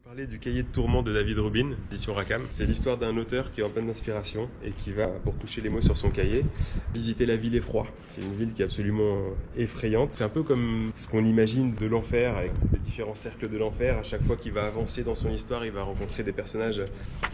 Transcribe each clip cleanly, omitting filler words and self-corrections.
Parler du cahier de tourment de David Rubin, édition Rackham. C'est l'histoire d'un auteur qui est en pleine d'inspiration et qui va, pour coucher les mots sur son cahier, visiter la ville Effroi. C'est une ville qui est absolument effrayante. C'est un peu comme ce qu'on imagine de l'enfer, avec les différents cercles de l'enfer. À chaque fois qu'il va avancer dans son histoire, il va rencontrer des personnages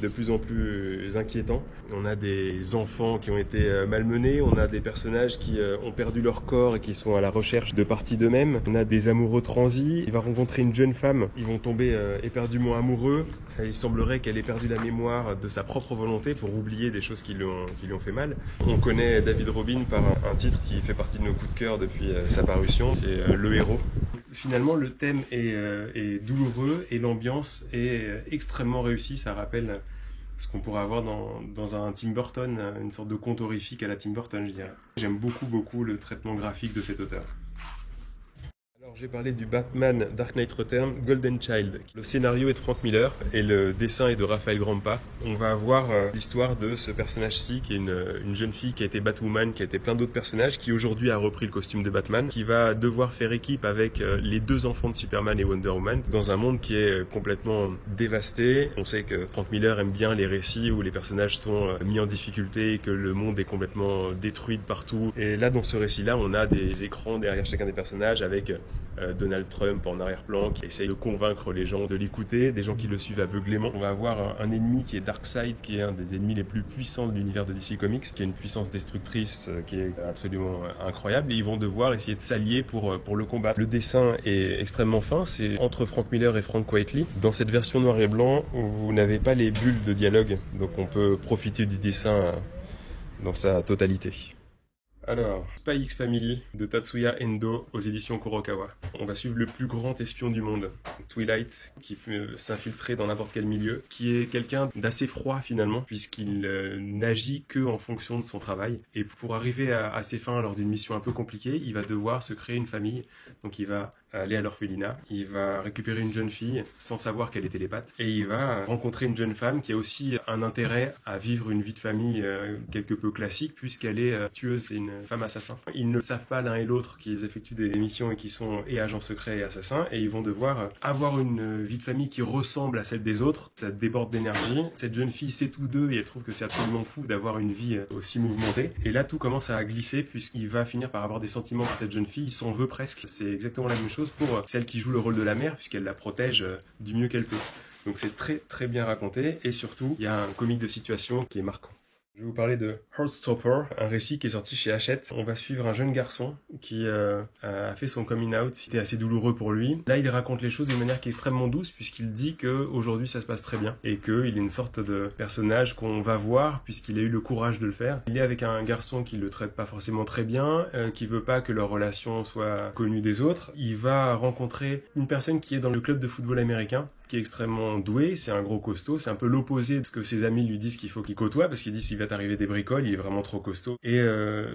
de plus en plus inquiétants. On a des enfants qui ont été malmenés, on a des personnages qui ont perdu leur corps et qui sont à la recherche de parties d'eux-mêmes. On a des amoureux transis. Il va rencontrer une jeune femme. Ils vont tomber éperdument amoureux. Il semblerait qu'elle ait perdu la mémoire de sa propre volonté pour oublier des choses qui lui ont fait mal. On connaît David Rubin par un titre qui fait partie de nos coups de cœur depuis sa parution, c'est Le Héros. Finalement, le thème est douloureux et l'ambiance est extrêmement réussie. Ça rappelle ce qu'on pourrait avoir dans un Tim Burton, une sorte de conte horrifique à la Tim Burton, je dirais. J'aime beaucoup le traitement graphique de cet auteur. Alors j'ai parlé du Batman Dark Knight Returns Golden Child. Le scénario est de Frank Miller et le dessin est de Rafael Grampa. On va avoir l'histoire de ce personnage-ci qui est une jeune fille qui a été Batwoman, qui a été plein d'autres personnages, qui aujourd'hui a repris le costume de Batman, qui va devoir faire équipe avec les deux enfants de Superman et Wonder Woman dans un monde qui est complètement dévasté. On sait que Frank Miller aime bien les récits où les personnages sont mis en difficulté et que le monde est complètement détruit de partout. Et là, dans ce récit-là, on a des écrans derrière chacun des personnages avec Donald Trump en arrière-plan qui essaye de convaincre les gens de l'écouter, des gens qui le suivent aveuglément. On va avoir un ennemi qui est Darkseid, qui est un des ennemis les plus puissants de l'univers de DC Comics, qui a une puissance destructrice qui est absolument incroyable, et ils vont devoir essayer de s'allier pour le combattre. Le dessin est extrêmement fin, c'est entre Frank Miller et Frank Quitely. Dans cette version noir et blanc, vous n'avez pas les bulles de dialogue, donc on peut profiter du dessin dans sa totalité. Alors, Spy X Family de Tatsuya Endo aux éditions Kurokawa. On va suivre le plus grand espion du monde, Twilight, qui peut s'infiltrer dans n'importe quel milieu, qui est quelqu'un d'assez froid finalement, puisqu'il n'agit que en fonction de son travail. Et pour arriver à ses fins lors d'une mission un peu compliquée, il va devoir se créer une famille. Donc il va aller à l'orphelinat, il va récupérer une jeune fille sans savoir qu'elle est télépathe, et il va rencontrer une jeune femme qui a aussi un intérêt à vivre une vie de famille quelque peu classique, puisqu'elle est tueuse, c'est une femme assassin. Ils ne savent pas l'un et l'autre qu'ils effectuent des missions et qui sont et agents secrets et assassins, et ils vont devoir avoir une vie de famille qui ressemble à celle des autres. Ça déborde d'énergie. Cette jeune fille sait tout d'eux et elle trouve que c'est absolument fou d'avoir une vie aussi mouvementée. Et là, tout commence à glisser puisqu'il va finir par avoir des sentiments pour cette jeune fille. Il s'en veut presque. C'est exactement la même chose pour celle qui joue le rôle de la mère puisqu'elle la protège du mieux qu'elle peut. Donc c'est très bien raconté et surtout, il y a un comique de situation qui est marquant. Je vais vous parler de Heartstopper, un récit qui est sorti chez Hachette. On va suivre un jeune garçon qui a fait son coming out. C'était assez douloureux pour lui. Là, il raconte les choses d'une manière qui est extrêmement douce puisqu'il dit qu'aujourd'hui ça se passe très bien et qu'il est une sorte de personnage qu'on va voir puisqu'il a eu le courage de le faire. Il est avec un garçon qui le traite pas forcément très bien, qui veut pas que leur relation soit connue des autres. Il va rencontrer une personne qui est dans le club de football américain, qui est extrêmement doué, c'est un gros costaud, c'est un peu l'opposé de ce que ses amis lui disent qu'il faut qu'il côtoie, parce qu'ils disent qu'il va t'arriver des bricoles, il est vraiment trop costaud. Et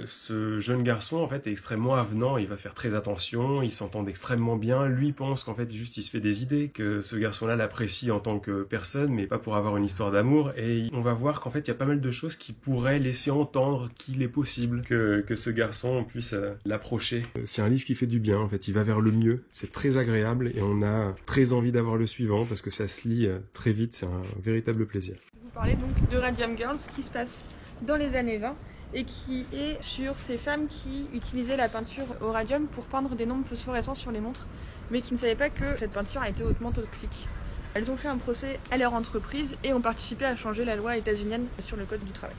ce jeune garçon, en fait, est extrêmement avenant, il va faire très attention, ils s'entendent extrêmement bien, lui pense qu'en fait, juste il se fait des idées, que ce garçon-là l'apprécie en tant que personne, mais pas pour avoir une histoire d'amour, et on va voir qu'en fait, il y a pas mal de choses qui pourraient laisser entendre qu'il est possible que ce garçon puisse l'approcher. C'est un livre qui fait du bien, en fait, il va vers le mieux, c'est très agréable, et on a très envie d'avoir le suivant, parce que ça se lit très vite, c'est un véritable plaisir. Je vais vous parler donc de Radium Girls qui se passe dans les années 20 et qui est sur ces femmes qui utilisaient la peinture au radium pour peindre des nombres phosphorescents sur les montres, mais qui ne savaient pas que cette peinture était hautement toxique. Elles ont fait un procès à leur entreprise et ont participé à changer la loi états-unienne sur le code du travail.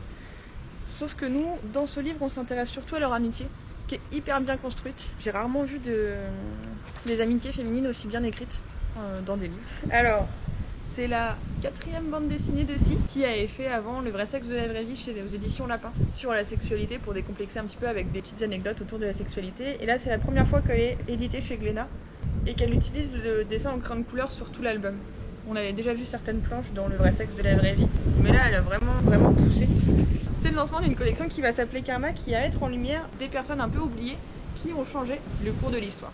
Sauf que nous, dans ce livre, on s'intéresse surtout à leur amitié, qui est hyper bien construite. J'ai rarement vu des amitiés féminines aussi bien écrites dans des livres. Alors, c'est la 4e bande dessinée de Si qui avait fait avant Le vrai sexe de la vraie vie aux éditions Lapin sur la sexualité pour décomplexer un petit peu avec des petites anecdotes autour de la sexualité. Et là, c'est la première fois qu'elle est éditée chez Glénat et qu'elle utilise le dessin en crayon de couleur sur tout l'album. On avait déjà vu certaines planches dans Le vrai sexe de la vraie vie, mais là, elle a vraiment poussé. C'est le lancement d'une collection qui va s'appeler Karma, qui va mettre en lumière des personnes un peu oubliées qui ont changé le cours de l'histoire.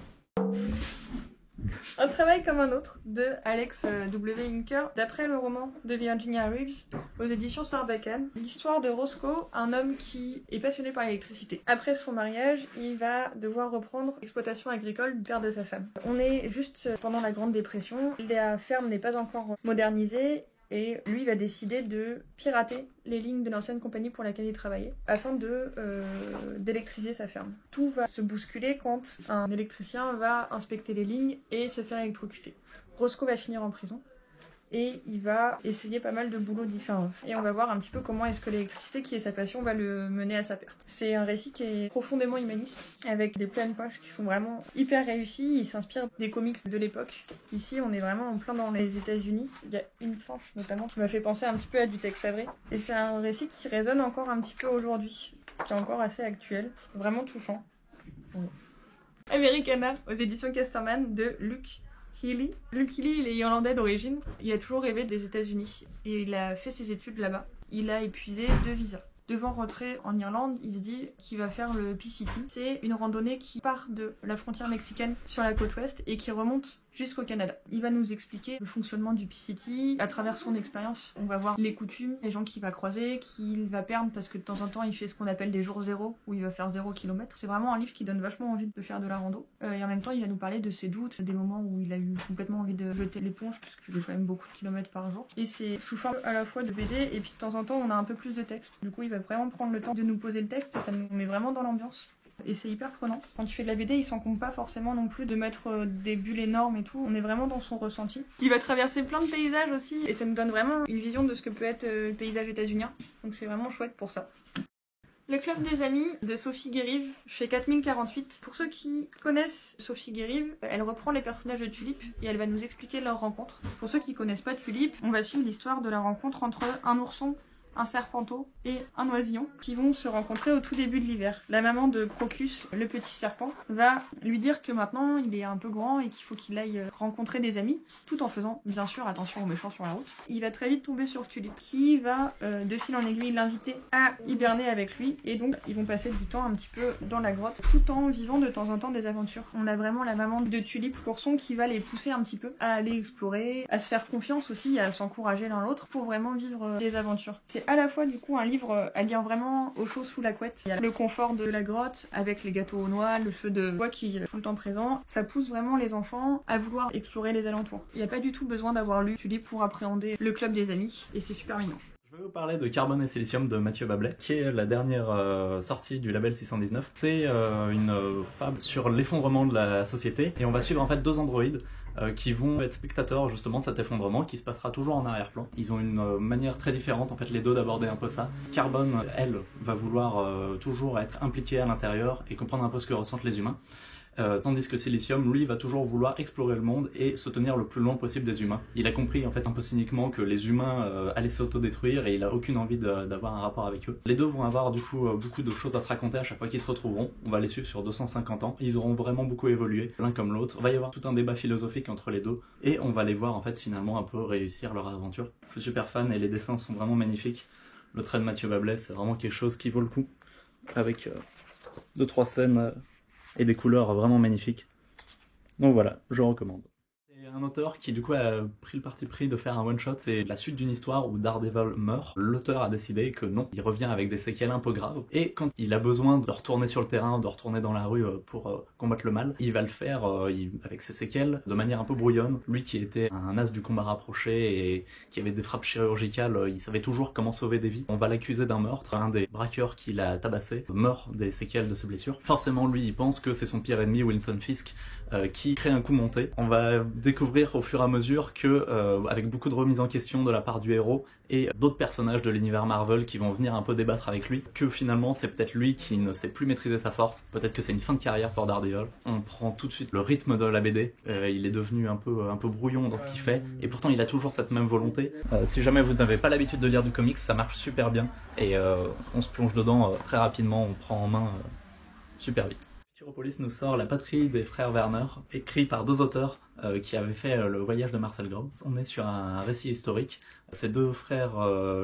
Un travail comme un autre de Alex W. Inker, d'après le roman de Virginia Reeves, aux éditions Sarbacane. L'histoire de Roscoe, un homme qui est passionné par l'électricité. Après son mariage, il va devoir reprendre l'exploitation agricole du père de sa femme. On est juste pendant la Grande Dépression, la ferme n'est pas encore modernisée, et lui va décider de pirater les lignes de l'ancienne compagnie pour laquelle il travaillait afin d'électriser sa ferme. Tout va se bousculer quand un électricien va inspecter les lignes et se faire électrocuter. Roscoe va finir en prison et il va essayer pas mal de boulots différents. Et on va voir un petit peu comment est-ce que l'électricité, qui est sa passion, va le mener à sa perte. C'est un récit qui est profondément humaniste, avec des pleines pages qui sont vraiment hyper réussies. Il s'inspire des comics de l'époque. Ici, on est vraiment en plein dans les États-Unis. Il y a une planche notamment qui m'a fait penser un petit peu à du Tex Avery. Et c'est un récit qui résonne encore un petit peu aujourd'hui, qui est encore assez actuel, vraiment touchant. Americana, aux éditions Casterman, de Luke Healy. Luke Healy, il est irlandais d'origine. Il a toujours rêvé des États-Unis et il a fait ses études là-bas. Il a épuisé 2 visas. Devant rentrer en Irlande, il se dit qu'il va faire le P-City. C'est une randonnée qui part de la frontière mexicaine sur la côte ouest et qui remonte jusqu'au Canada. Il va nous expliquer le fonctionnement du P-City. À travers son expérience, on va voir les coutumes, les gens qu'il va croiser, qu'il va perdre parce que de temps en temps, il fait ce qu'on appelle des jours zéro, où il va faire 0 km. C'est vraiment un livre qui donne vachement envie de faire de la rando. Et en même temps, il va nous parler de ses doutes, des moments où il a eu complètement envie de jeter l'éponge, parce qu'il fait quand même beaucoup de kilomètres par jour. Et c'est sous forme à la fois de BD, et puis de temps en temps, on a un peu plus de texte. Du coup, il va vraiment prendre le temps de nous poser le texte, et ça nous met vraiment dans l'ambiance. Et c'est hyper prenant. Quand il fait de la BD, il s'encombre pas forcément non plus de mettre des bulles énormes et tout. On est vraiment dans son ressenti. Il va traverser plein de paysages aussi, et ça nous donne vraiment une vision de ce que peut être le paysage états-unien. Donc c'est vraiment chouette pour ça. Le Club des Amis de Sophie Guérive chez 4048. Pour ceux qui connaissent Sophie Guérive, elle reprend les personnages de Tulip et elle va nous expliquer leur rencontre. Pour ceux qui connaissent pas Tulip, on va suivre l'histoire de la rencontre entre un ourson, un serpenteau et un oisillon qui vont se rencontrer au tout début de l'hiver. La maman de Crocus, le petit serpent, va lui dire que maintenant il est un peu grand et qu'il faut qu'il aille rencontrer des amis, tout en faisant bien sûr attention aux méchants sur la route. Il va très vite tomber sur Tulip qui va de fil en aiguille l'inviter à hiberner avec lui et donc ils vont passer du temps un petit peu dans la grotte tout en vivant de temps en temps des aventures. On a vraiment la maman de Tulip, l'ourson, qui va les pousser un petit peu à aller explorer, à se faire confiance aussi, à s'encourager l'un l'autre pour vraiment vivre des aventures. C'est à la fois du coup un livre à lire vraiment au chaud sous la couette. Il y a le confort de la grotte avec les gâteaux aux noix, le feu de bois qui est tout le temps présent. Ça pousse vraiment les enfants à vouloir explorer les alentours. Il n'y a pas du tout besoin d'avoir lu Tulip pour appréhender le club des amis et c'est super mignon. Je vais vous parler de Carbone et Silicium de Mathieu Bablet, qui est la dernière sortie du label 619. C'est une fable sur l'effondrement de la société et on va suivre en fait 2 androïdes qui vont être spectateurs justement de cet effondrement qui se passera toujours en arrière-plan. Ils ont une manière très différente en fait les deux d'aborder un peu ça. Carbone, elle, va vouloir toujours être impliquée à l'intérieur et comprendre un peu ce que ressentent les humains. Tandis que Silicium, lui, va toujours vouloir explorer le monde et se tenir le plus loin possible des humains. Il a compris en fait un peu cyniquement que les humains allaient s'autodétruire et il a aucune envie d'avoir un rapport avec eux. Les deux vont avoir du coup beaucoup de choses à se raconter à chaque fois qu'ils se retrouveront. On va les suivre sur 250 ans. Ils auront vraiment beaucoup évolué, l'un comme l'autre. Il va y avoir tout un débat philosophique entre les deux et on va les voir en fait finalement un peu réussir leur aventure. Je suis super fan et les dessins sont vraiment magnifiques. Le trait de Mathieu Bablet, c'est vraiment quelque chose qui vaut le coup. Avec 2-3 scènes et des couleurs vraiment magnifiques. Donc voilà, je recommande. C'est un auteur qui du coup a pris le parti pris de faire un one-shot, c'est la suite d'une histoire où Daredevil meurt. L'auteur a décidé que non, il revient avec des séquelles un peu graves, et quand il a besoin de retourner sur le terrain, de retourner dans la rue pour combattre le mal, il va le faire avec ses séquelles de manière un peu brouillonne. Lui qui était un as du combat rapproché et qui avait des frappes chirurgicales, il savait toujours comment sauver des vies. On va l'accuser d'un meurtre, un des braqueurs qui l'a tabassé meurt des séquelles de ses blessures. Forcément lui il pense que c'est son pire ennemi Wilson Fisk qui crée un coup monté. On va découvrir au fur et à mesure que, avec beaucoup de remises en question de la part du héros et d'autres personnages de l'univers Marvel qui vont venir un peu débattre avec lui, que finalement c'est peut-être lui qui ne sait plus maîtriser sa force, peut-être que c'est une fin de carrière pour Daredevil. On prend tout de suite le rythme de la BD, il est devenu un peu brouillon dans ce qu'il fait, et pourtant il a toujours cette même volonté. Si jamais vous n'avez pas l'habitude de lire du comics, ça marche super bien, et on se plonge dedans très rapidement, on prend en main super vite. Futuropolis nous sort La patrie des frères Werner, écrit par 2 auteurs qui avaient fait le voyage de Marcel Grob. On est sur un récit historique. Ces 2 frères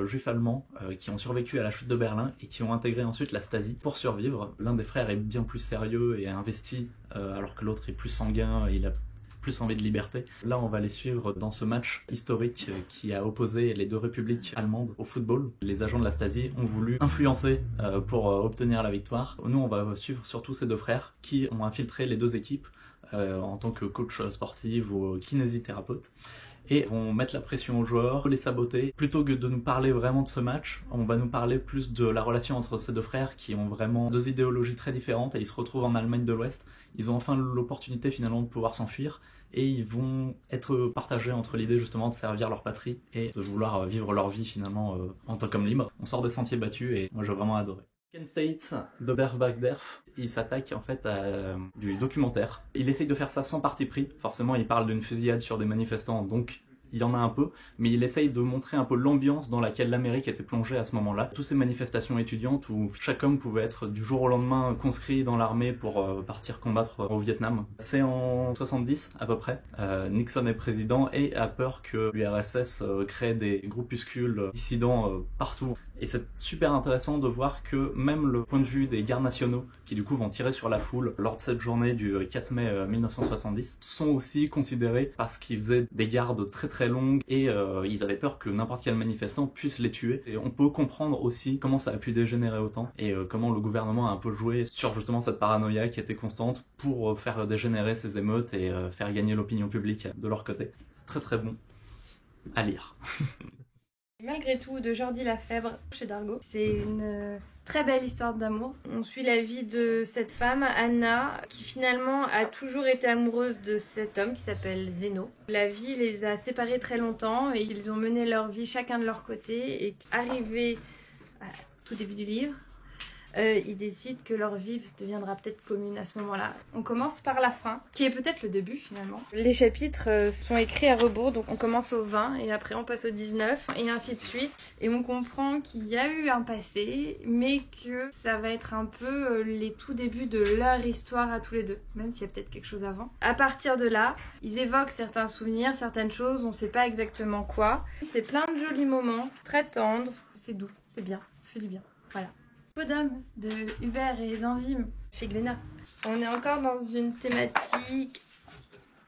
juifs allemands qui ont survécu à la chute de Berlin et qui ont intégré ensuite la Stasi pour survivre. L'un des frères est bien plus sérieux et investi, alors que l'autre est plus sanguin, il a plus envie de liberté. Là, on va les suivre dans ce match historique qui a opposé les deux républiques allemandes au football. Les agents de la Stasi ont voulu influencer pour obtenir la victoire. Nous, on va suivre surtout ces deux frères qui ont infiltré les deux équipes en tant que coach sportif ou kinésithérapeute, et vont mettre la pression aux joueurs, les saboter. Plutôt que de nous parler vraiment de ce match, on va nous parler plus de la relation entre ces deux frères qui ont vraiment deux idéologies très différentes, et ils se retrouvent en Allemagne de l'Ouest. Ils ont enfin l'opportunité finalement de pouvoir s'enfuir, et ils vont être partagés entre l'idée justement de servir leur patrie et de vouloir vivre leur vie finalement en tant qu'homme libre. On sort des sentiers battus et moi j'ai vraiment adoré. Ken States de Bergback-Derf, il s'attaque en fait à du documentaire. Il essaye de faire ça sans parti pris. Forcément, il parle d'une fusillade sur des manifestants, donc il y en a un peu, mais il essaye de montrer un peu l'ambiance dans laquelle l'Amérique était plongée à ce moment-là. Toutes ces manifestations étudiantes où chaque homme pouvait être du jour au lendemain conscrit dans l'armée pour partir combattre au Vietnam. C'est en 70 à peu près. Nixon est président et a peur que l'URSS crée des groupuscules dissidents partout. Et c'est super intéressant de voir que même le point de vue des gardes nationaux, qui du coup vont tirer sur la foule lors de cette journée du 4 mai 1970, sont aussi considérés parce qu'ils faisaient des gardes très très longues et ils avaient peur que n'importe quel manifestant puisse les tuer. Et on peut comprendre aussi comment ça a pu dégénérer autant et comment le gouvernement a un peu joué sur justement cette paranoïa qui était constante pour faire dégénérer ces émeutes et faire gagner l'opinion publique de leur côté. C'est très très bon à lire. Malgré tout de Jordi Lafèvre chez Dargaud. C'est une très belle histoire d'amour. On suit la vie de cette femme, Anna, qui finalement a toujours été amoureuse de cet homme qui s'appelle Zeno. La vie les a séparés très longtemps et ils ont mené leur vie chacun de leur côté, et arrivé à tout début du livre, ils décident que leur vie deviendra peut-être commune à ce moment-là. On commence par la fin, qui est peut-être le début finalement. Les chapitres sont écrits à rebours, donc on commence au 20 et après on passe au 19 et ainsi de suite. Et on comprend qu'il y a eu un passé, mais que ça va être un peu les tout débuts de leur histoire à tous les deux, même s'il y a peut-être quelque chose avant. À partir de là, ils évoquent certains souvenirs, certaines choses, on ne sait pas exactement quoi. C'est plein de jolis moments, très tendres, c'est doux, c'est bien, ça fait du bien. Voilà. Peau d'homme de Hubert et les enzymes chez Glénat. On est encore dans une thématique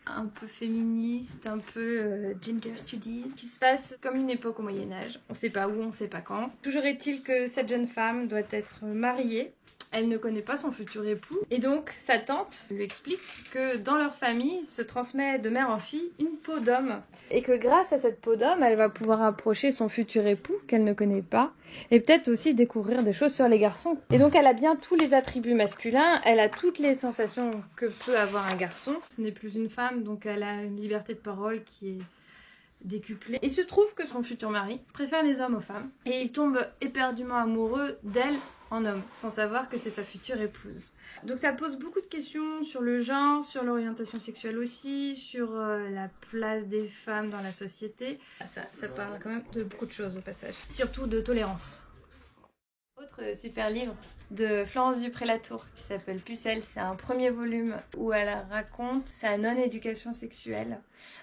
un peu féministe, un peu gender studies, qui se passe comme une époque au Moyen-Âge. On sait pas où, on sait pas quand. Toujours est-il que cette jeune femme doit être mariée. Elle ne connaît pas son futur époux et donc sa tante lui explique que dans leur famille se transmet de mère en fille une peau d'homme et que grâce à cette peau d'homme, elle va pouvoir approcher son futur époux qu'elle ne connaît pas et peut-être aussi découvrir des choses sur les garçons. Et donc elle a bien tous les attributs masculins, elle a toutes les sensations que peut avoir un garçon. Ce n'est plus une femme, donc elle a une liberté de parole qui est décuplée. Il se trouve que son futur mari préfère les hommes aux femmes et il tombe éperdument amoureux d'elle en homme, sans savoir que c'est sa future épouse. Donc ça pose beaucoup de questions sur le genre, sur l'orientation sexuelle aussi, sur la place des femmes dans la société. Ça parle quand même de beaucoup de choses au passage, surtout de tolérance. Autre super livre de Florence Dupré-Latour qui s'appelle Pucelle, c'est un premier volume où elle raconte sa non-éducation sexuelle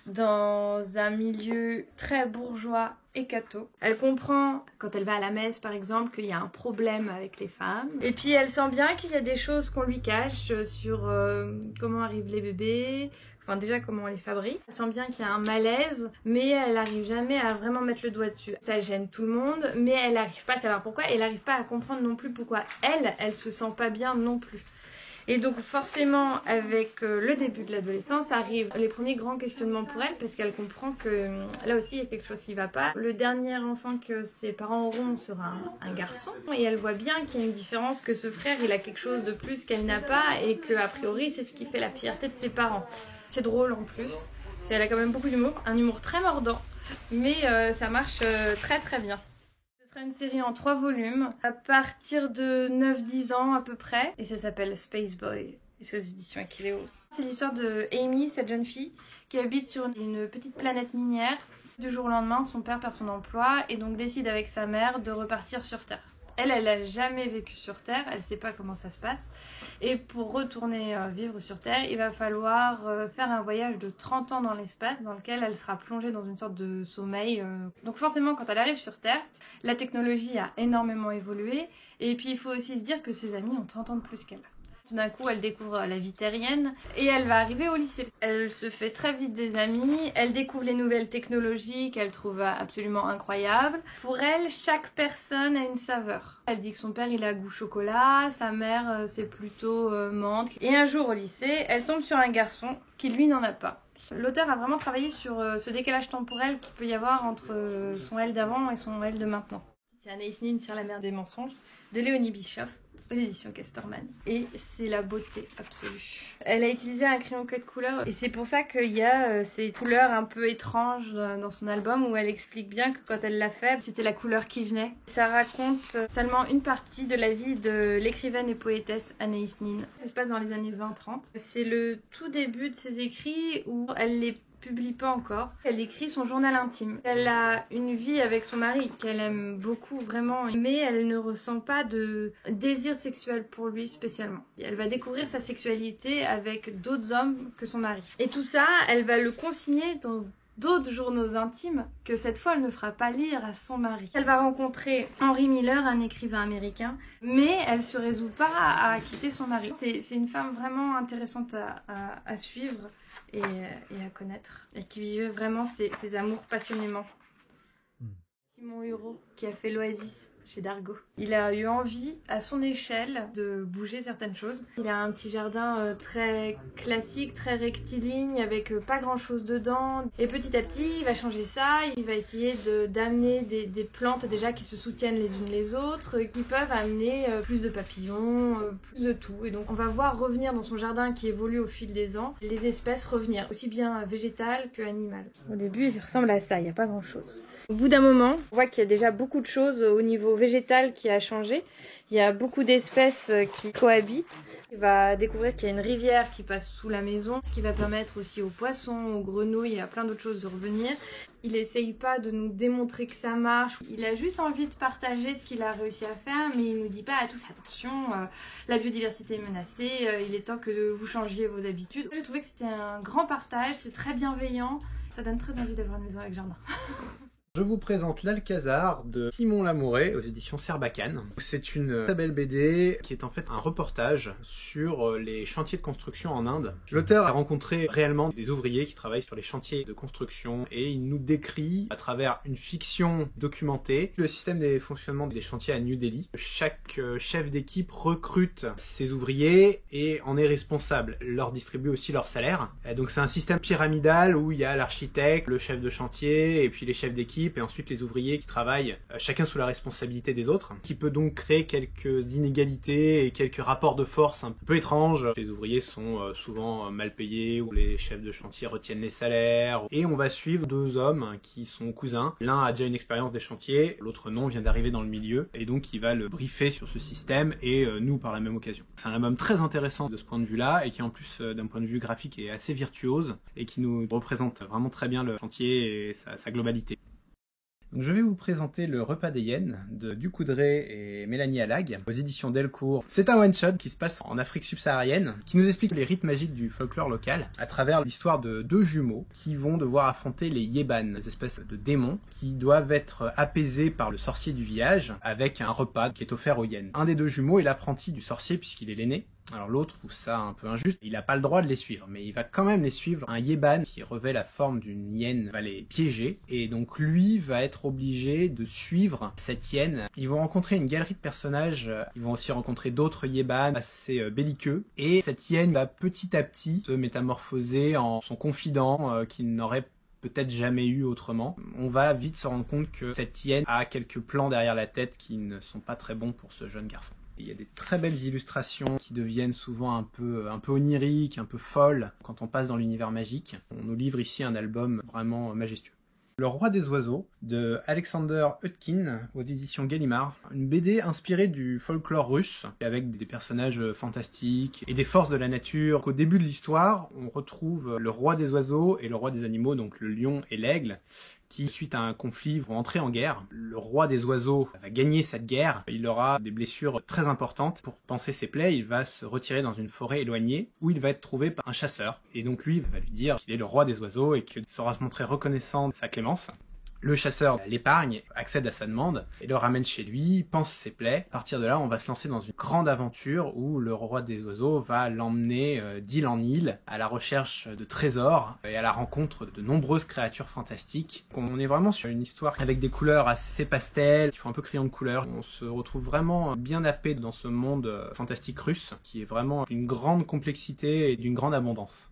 dans un milieu très bourgeois et catho. Elle comprend quand elle va à la messe par exemple qu'il y a un problème avec les femmes et puis elle sent bien qu'il y a des choses qu'on lui cache sur comment arrivent les bébés, enfin déjà comment on les fabrique. Elle sent bien qu'il y a un malaise mais elle n'arrive jamais à vraiment mettre le doigt dessus. Ça gêne tout le monde mais elle n'arrive pas à savoir pourquoi et elle n'arrive pas à comprendre non plus pourquoi elle se sent pas bien non plus. Et donc forcément avec le début de l'adolescence arrivent les premiers grands questionnements pour elle parce qu'elle comprend que là aussi il y a quelque chose qui ne va pas. Le dernier enfant que ses parents auront sera un garçon et elle voit bien qu'il y a une différence, que ce frère il a quelque chose de plus qu'elle n'a pas et qu'a priori c'est ce qui fait la fierté de ses parents. C'est drôle en plus, elle a quand même beaucoup d'humour, un humour très mordant mais ça marche très très bien. Ce sera une série en 3 volumes, à partir de 9-10 ans à peu près, et ça s'appelle Space Boy, et c'est aux éditions Aquileos. C'est l'histoire de Amy, cette jeune fille, qui habite sur une petite planète minière. Du jour au lendemain, son père perd son emploi, et donc décide avec sa mère de repartir sur Terre. Elle n'a jamais vécu sur Terre, elle ne sait pas comment ça se passe. Et pour retourner vivre sur Terre, il va falloir faire un voyage de 30 ans dans l'espace dans lequel elle sera plongée dans une sorte de sommeil. Donc forcément, quand elle arrive sur Terre, la technologie a énormément évolué. Et puis il faut aussi se dire que ses amis ont 30 ans de plus qu'elle. Tout d'un coup, elle découvre la vie terrienne et elle va arriver au lycée. Elle se fait très vite des amis, elle découvre les nouvelles technologies qu'elle trouve absolument incroyables. Pour elle, chaque personne a une saveur. Elle dit que son père, il a goût chocolat, sa mère, c'est plutôt menthe. Et un jour au lycée, elle tombe sur un garçon qui, lui, n'en a pas. L'auteur a vraiment travaillé sur ce décalage temporel qu'il peut y avoir entre son elle d'avant et son elle de maintenant. C'est Anaïs Nin sur la mer des mensonges de Léonie Bischoff aux éditions Casterman. Et c'est la beauté absolue. Elle a utilisé un crayon code couleur et c'est pour ça qu'il y a ces couleurs un peu étranges dans son album où elle explique bien que quand elle l'a fait, c'était la couleur qui venait. Ça raconte seulement une partie de la vie de l'écrivaine et poétesse Anaïs Nin. Ça se passe dans les années 20-30. C'est le tout début de ses écrits où elle les publie pas encore. Elle écrit son journal intime. Elle a une vie avec son mari qu'elle aime beaucoup vraiment, mais elle ne ressent pas de désir sexuel pour lui spécialement. Elle va découvrir sa sexualité avec d'autres hommes que son mari. Et tout ça, elle va le consigner dans d'autres journaux intimes que cette fois elle ne fera pas lire à son mari. Elle va rencontrer Henry Miller, un écrivain américain, mais elle se résout pas à quitter son mari. C'est une femme vraiment intéressante à suivre et à connaître, et qui vivait vraiment ses amours passionnément. Simon Hureau, qui a fait l'Oasis chez Dargaud. Il a eu envie, à son échelle, de bouger certaines choses. Il a un petit jardin très classique, très rectiligne, avec pas grand-chose dedans. Et petit à petit, il va changer ça. Il va essayer d'amener des plantes déjà qui se soutiennent les unes les autres, qui peuvent amener plus de papillons, plus de tout. Et donc, on va voir revenir dans son jardin qui évolue au fil des ans, les espèces revenir, aussi bien végétales que animales. Au début, il ressemble à ça, il n'y a pas grand-chose. Au bout d'un moment, on voit qu'il y a déjà beaucoup de choses au niveau végétal qui a changé. Il y a beaucoup d'espèces qui cohabitent. Il va découvrir qu'il y a une rivière qui passe sous la maison, ce qui va permettre aussi aux poissons, aux grenouilles et à plein d'autres choses de revenir. Il essaye pas de nous démontrer que ça marche. Il a juste envie de partager ce qu'il a réussi à faire, mais il nous dit pas à tous attention, la biodiversité est menacée, il est temps que vous changiez vos habitudes. J'ai trouvé que c'était un grand partage, c'est très bienveillant, ça donne très envie d'avoir une maison avec jardin. Je vous présente L'Alcazar de Simon Lamouret aux éditions Sarbacane. C'est une très belle BD qui est en fait un reportage sur les chantiers de construction en Inde. L'auteur a rencontré réellement des ouvriers qui travaillent sur les chantiers de construction et il nous décrit à travers une fiction documentée le système des fonctionnements des chantiers à New Delhi. Chaque chef d'équipe recrute ses ouvriers et en est responsable, leur distribue aussi leur salaire. Donc c'est un système pyramidal où il y a l'architecte, le chef de chantier et puis les chefs d'équipe et ensuite les ouvriers qui travaillent chacun sous la responsabilité des autres, qui peut donc créer quelques inégalités et quelques rapports de force un peu étranges. Les ouvriers sont souvent mal payés ou les chefs de chantier retiennent les salaires. Et on va suivre deux hommes qui sont cousins. L'un a déjà une expérience des chantiers, l'autre non, vient d'arriver dans le milieu et donc il va le briefer sur ce système et nous par la même occasion. C'est un album très intéressant de ce point de vue-là et qui en plus d'un point de vue graphique est assez virtuose et qui nous représente vraiment très bien le chantier et sa globalité. Donc je vais vous présenter Le Repas des hyènes de Ducoudray et Mélanie Allag aux éditions Delcourt. C'est un one-shot qui se passe en Afrique subsaharienne qui nous explique les rites magiques du folklore local à travers l'histoire de deux jumeaux qui vont devoir affronter les Yéban, des espèces de démons qui doivent être apaisés par le sorcier du village avec un repas qui est offert aux hyènes. Un des deux jumeaux est l'apprenti du sorcier puisqu'il est l'aîné. Alors l'autre trouve ça un peu injuste, il n'a pas le droit de les suivre, mais il va quand même les suivre. Un Yéban qui revêt la forme d'une hyène va les piéger, et donc lui va être obligé de suivre cette hyène. Ils vont rencontrer une galerie de personnages, ils vont aussi rencontrer d'autres Yéban assez belliqueux, et cette hyène va petit à petit se métamorphoser en son confident qu'il n'aurait peut-être jamais eu autrement. On va vite se rendre compte que cette hyène a quelques plans derrière la tête qui ne sont pas très bons pour ce jeune garçon. Il y a des très belles illustrations qui deviennent souvent un peu oniriques, un peu folles quand on passe dans l'univers magique. On nous livre ici un album vraiment majestueux. Le Roi des Oiseaux de Alexander Hutkin aux éditions Gallimard. Une BD inspirée du folklore russe avec des personnages fantastiques et des forces de la nature. Au début de l'histoire, on retrouve le Roi des Oiseaux et le Roi des Animaux, donc le lion et l'aigle, qui, suite à un conflit, vont entrer en guerre. Le roi des oiseaux va gagner cette guerre. Il aura des blessures très importantes. Pour panser ses plaies, il va se retirer dans une forêt éloignée où il va être trouvé par un chasseur. Et donc lui va lui dire qu'il est le roi des oiseaux et qu'il saura se montrer reconnaissant de sa clémence. Le chasseur l'épargne, accède à sa demande et le ramène chez lui, panse ses plaies. À partir de là, on va se lancer dans une grande aventure où le roi des oiseaux va l'emmener d'île en île à la recherche de trésors et à la rencontre de nombreuses créatures fantastiques. On est vraiment sur une histoire avec des couleurs assez pastel, qui font un peu crayon de couleur. On se retrouve vraiment bien happé dans ce monde fantastique russe, qui est vraiment d'une grande complexité et d'une grande abondance.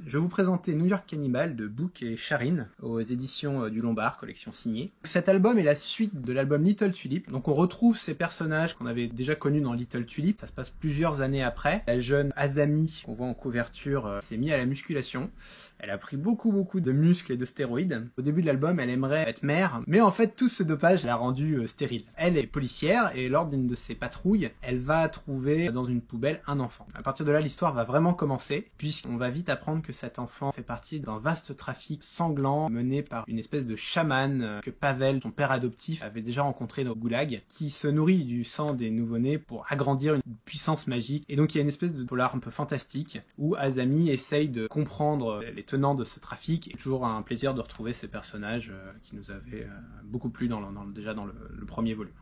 Je vais vous présenter New York Cannibal de Book et Charin aux éditions du Lombard, collection signée. Cet album est la suite de l'album Little Tulip. Donc on retrouve ces personnages qu'on avait déjà connus dans Little Tulip. Ça se passe plusieurs années après. La jeune Azami, qu'on voit en couverture, s'est mise à la musculation. Elle a pris beaucoup de muscles et de stéroïdes. Au début de l'album, elle aimerait être mère, mais en fait tout ce dopage l'a rendue stérile. Elle est policière et lors d'une de ses patrouilles, elle va trouver dans une poubelle un enfant. À partir de là, l'histoire va vraiment commencer, puisqu'on va vite apprendre que cet enfant fait partie d'un vaste trafic sanglant mené par une espèce de chaman que Pavel, son père adoptif, avait déjà rencontré dans le goulag, qui se nourrit du sang des nouveau-nés pour agrandir une puissance magique. Et donc il y a une espèce de polar un peu fantastique où Azami essaye de comprendre les tenants de ce trafic. Et toujours un plaisir de retrouver ces personnages qui nous avaient beaucoup plu déjà dans le premier volume.